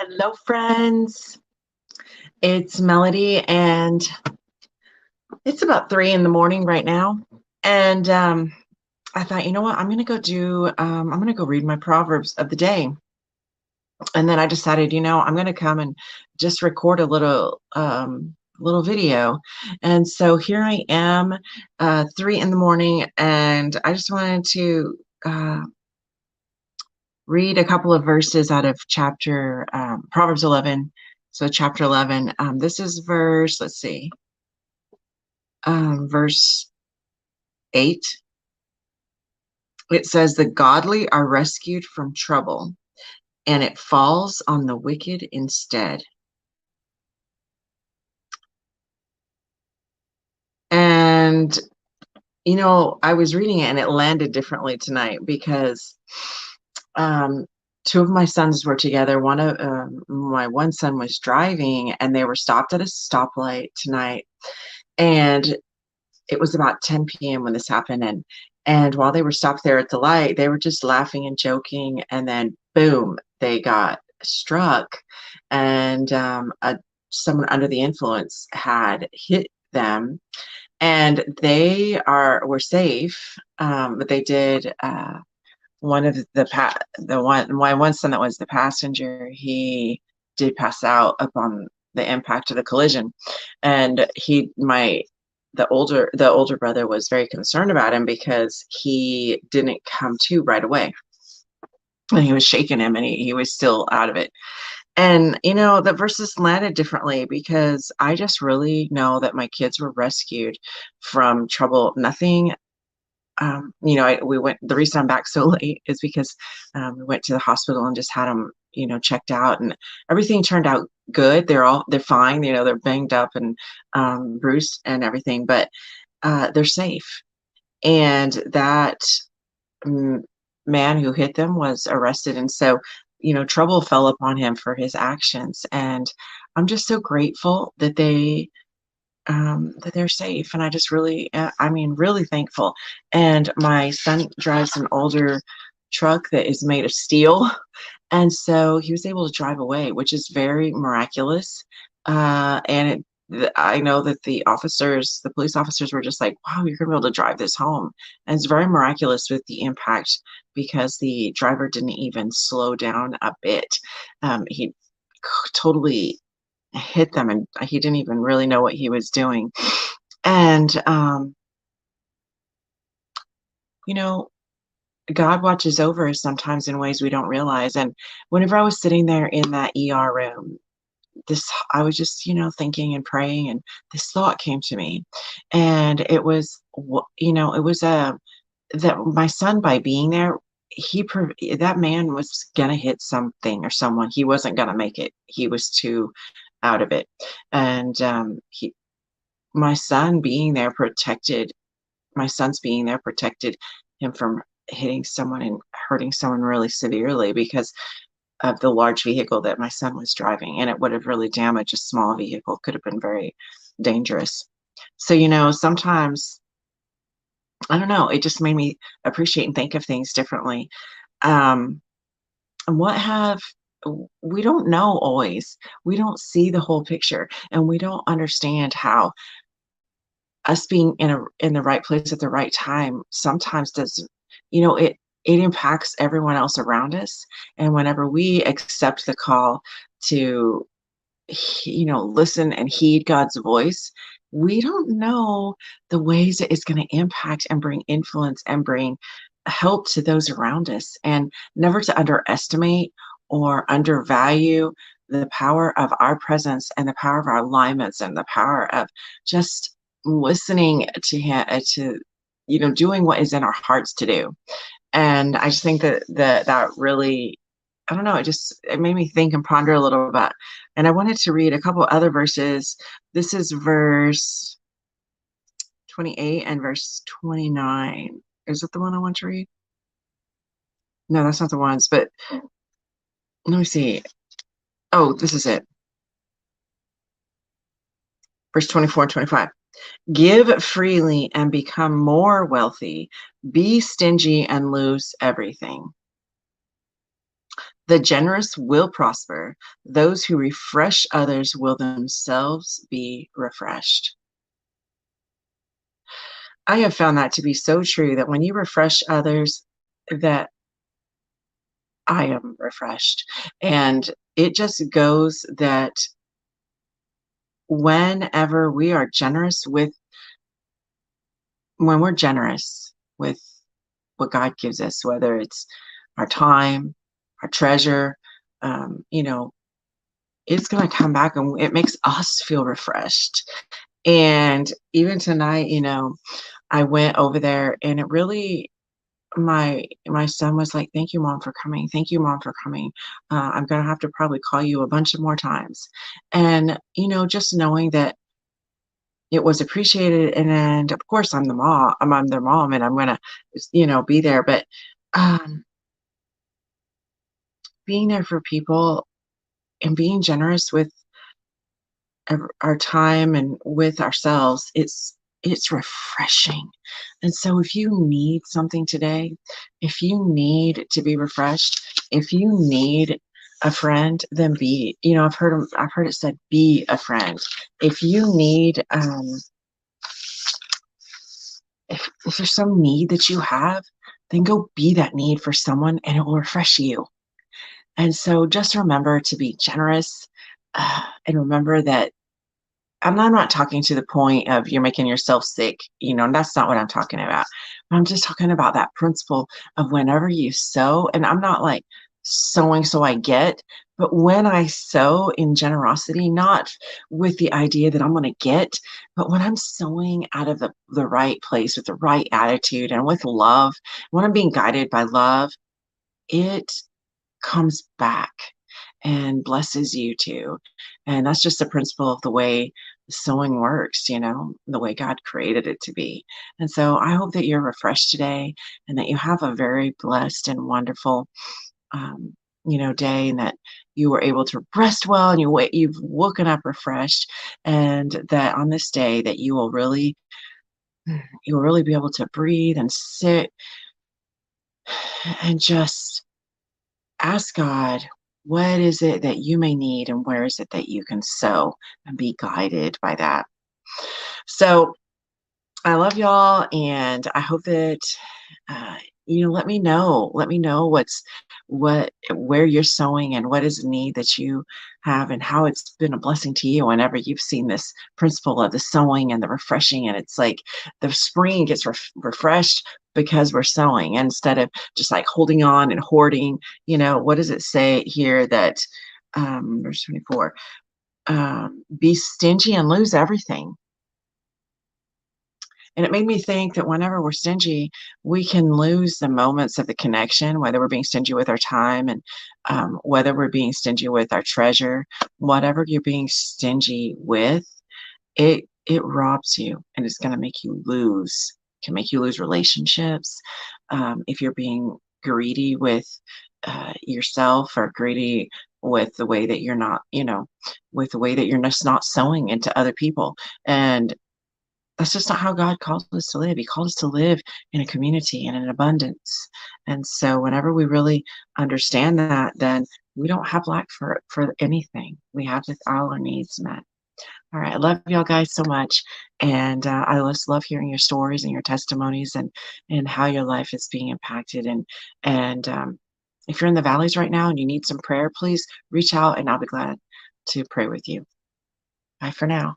Hello, friends. It's Melody, and it's about 3 in the morning right now. And I thought, you know what? I'm going to go read my Proverbs of the day. And then I decided, I'm going to come and just record a little video. And so here I am, 3 in the morning, and I just wanted to read a couple of verses out of chapter Proverbs 11. So chapter 11, this is let's see, verse 8. It says, "The godly are rescued from trouble, and it falls on the wicked instead." And, I was reading it and it landed differently tonight because um, two of my sons were together. My one son was driving, and they were stopped at a stoplight tonight. And it was about 10 p.m. when this happened. And while they were stopped there at the light, they were just laughing and joking. And then boom, they got struck. And someone under the influence had hit them. And were safe. But they did, one of my one son that was the passenger, he did pass out upon the impact of the collision. And the older brother was very concerned about him because he didn't come to right away, and he was shaking him, and he was still out of it. And the verses landed differently because I just really know that my kids were rescued from trouble. Nothing. The reason I'm back so late is because we went to the hospital and just had them, checked out, and everything turned out good. They're fine. They're banged up and bruised and everything, but they're safe. And that man who hit them was arrested. And so, trouble fell upon him for his actions. And I'm just so grateful that they're safe. And I just really, really thankful. And my son drives an older truck that is made of steel. And so he was able to drive away, which is very miraculous. I know that the police officers were just like, wow, you're going to be able to drive this home. And it's very miraculous with the impact because the driver didn't even slow down a bit. He totally hit them, and he didn't even really know what he was doing. And, you know, God watches over us sometimes in ways we don't realize. And whenever I was sitting there in that ER room, I was just, thinking and praying, and this thought came to me. And it was, it was that my son, by being there, that man was gonna hit something or someone. He wasn't gonna make it. He was too out of it. And my son being there protected my son's being there protected him from hitting someone and hurting someone really severely because of the large vehicle that my son was driving. And it would have really damaged a small vehicle. Could have been very dangerous. So, sometimes, I don't know, it just made me appreciate and think of things differently. Um, and we don't know always. We don't see the whole picture, and we don't understand how us being in the right place at the right time sometimes does, it impacts everyone else around us. And whenever we accept the call to, listen and heed God's voice, we don't know the ways that it's going to impact and bring influence and bring help to those around us. And never to underestimate or undervalue the power of our presence and the power of our alignments and the power of just listening to him, to doing what is in our hearts to do. And I just think that really, I don't know, it made me think and ponder a little bit. And I wanted to read a couple other verses. This is verse 28 and verse 29. Is it the one I want to read? No, that's not the ones, but let me see. Oh, this is it. Verse 24 and 25. Give freely and become more wealthy. Be stingy and lose everything. The generous will prosper. Those who refresh others will themselves be refreshed. I have found that to be so true that when you refresh others, that I am refreshed. And it just goes that whenever we are generous with when we're generous with what God gives us, whether it's our time, our treasure, you know, it's going to come back and it makes us feel refreshed. And even tonight, I went over there and it really my son was like, "Thank you, mom, for coming. Thank you, mom, for coming. I'm gonna have to probably call you a bunch of more times." And just knowing that it was appreciated, and of course, I'm their mom, and I'm gonna, be there. But um, being there for people and being generous with our time and with ourselves, it's refreshing. And so if you need something today, if you need to be refreshed, if you need a friend, then I've heard it said, be a friend. If you need, if there's some need that you have, then go be that need for someone and it will refresh you. And so just remember to be generous, and remember that I'm not talking to the point of you're making yourself sick, and that's not what I'm talking about. I'm just talking about that principle of whenever you sow, and I'm not like sowing so I get, but when I sow in generosity, not with the idea that I'm going to get, but when I'm sowing out of the right place with the right attitude and with love, when I'm being guided by love, it comes back and blesses you too. And that's just the principle of the way sewing works, the way God created it to be. And so I hope that you're refreshed today and that you have a very blessed and wonderful um, day, and that you were able to rest well and you've woken up refreshed, and that on this day that you will really be able to breathe and sit and just ask God, what is it that you may need and where is it that you can sow, and be guided by that. So I love y'all, and I hope that uh, let me know where you're sowing and what is the need that you have and how it's been a blessing to you whenever you've seen this principle of the sowing and the refreshing. And it's like the spring gets refreshed because we're sowing instead of just like holding on and hoarding. What does it say here that verse 24, be stingy and lose everything. And it made me think that whenever we're stingy, we can lose the moments of the connection, whether we're being stingy with our time, and whether we're being stingy with our treasure. Whatever you're being stingy with, it robs you, and it's going to make you lose. Can make you lose relationships. If you're being greedy with yourself, or greedy with the way that you're not, with the way that you're just not sowing into other people. And that's just not how God calls us to live. He called us to live in a community and in abundance. And so whenever we really understand that, then we don't have lack for anything. We have all our needs met. All right. I love y'all guys so much. And I just love hearing your stories and your testimonies, and how your life is being impacted. And if you're in the valleys right now and you need some prayer, please reach out and I'll be glad to pray with you. Bye for now.